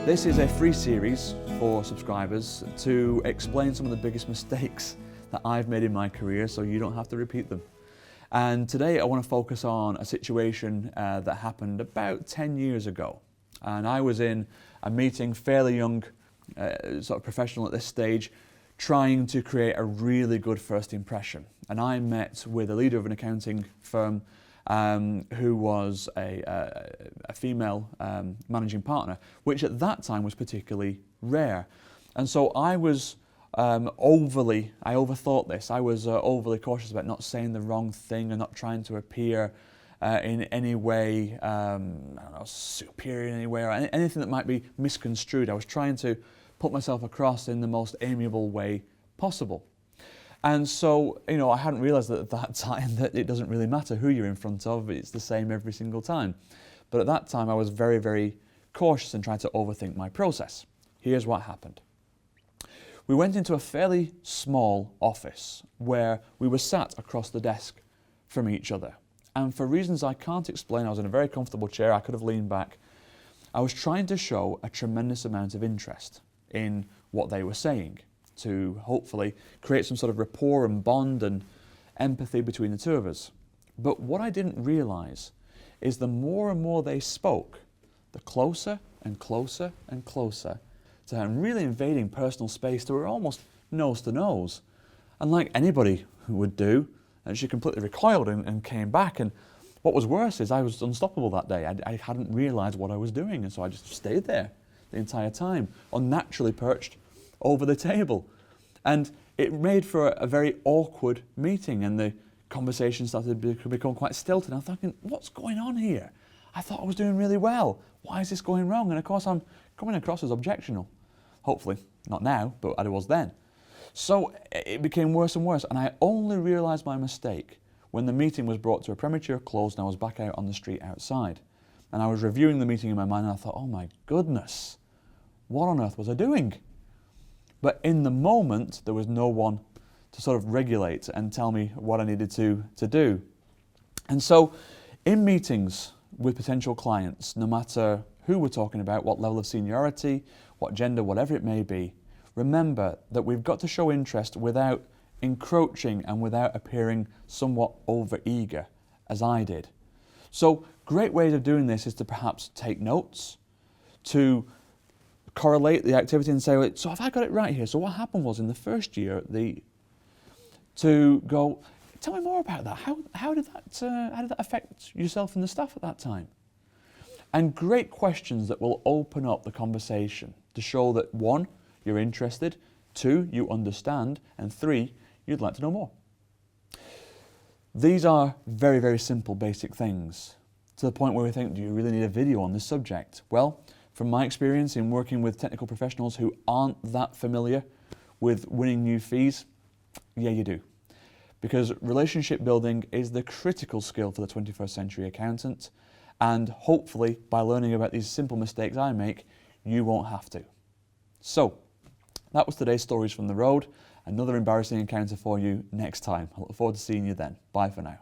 This is a free series for subscribers to explain some of the biggest mistakes that I've made in my career so you don't have to repeat them. And today I want to focus on a situation that happened about 10 years ago. And I was in a meeting, fairly young, sort of professional at this stage, trying to create a really good first impression. And I met with a leader of an accounting firm who was a female managing partner, which at that time was particularly rare. And so I was I overthought this. I was overly cautious about not saying the wrong thing and not trying to appear in any way, I don't know, superior in any way or anything that might be misconstrued. I was trying to put myself across in the most amiable way possible. And so, you know, I hadn't realised at that time that it doesn't really matter who you're in front of, it's the same every single time. But at that time I was very, very cautious and tried to overthink my process. Here's what happened. We went into a fairly small office where we were sat across the desk from each other. And for reasons I can't explain, I was in a very comfortable chair, I could have leaned back. I was trying to show a tremendous amount of interest in what they were saying, to hopefully create some sort of rapport and bond and empathy between the two of us. But what I didn't realise is the more and more they spoke, the closer and closer and closer to them, really invading personal space to were almost nose to nose. And like anybody would do, and she completely recoiled and came back. And what was worse is I was unstoppable that day. I hadn't realised what I was doing, and so I just stayed there the entire time, unnaturally perched over the table. And it made for a very awkward meeting, and the conversation started to become quite stilted. I'm thinking, what's going on here? I thought I was doing really well. Why is this going wrong? And of course I'm coming across as objectional. Hopefully, not now, but I was then. So it became worse and worse, and I only realised my mistake when the meeting was brought to a premature close and I was back out on the street outside. And I was reviewing the meeting in my mind and I thought, oh my goodness, what on earth was I doing? But in the moment, there was no one to sort of regulate and tell me what I needed to do. And so in meetings with potential clients, no matter who we're talking about, what level of seniority, what gender, whatever it may be, remember that we've got to show interest without encroaching and without appearing somewhat over-eager, as I did. So great ways of doing this is to perhaps take notes, to correlate the activity and say, so have I got it right here? So what happened was in the first year, to go, tell me more about that. How did that affect yourself and the staff at that time? And great questions that will open up the conversation to show that 1, you're interested, 2, you understand, and 3, you'd like to know more. These are very, very simple, basic things, to the point where we think, do you really need a video on this subject? Well, from my experience in working with technical professionals who aren't that familiar with winning new fees, yeah, you do. Because relationship building is the critical skill for the 21st century accountant, and hopefully by learning about these simple mistakes I make, you won't have to. So, that was today's Stories from the Road. Another embarrassing encounter for you next time. I look forward to seeing you then. Bye for now.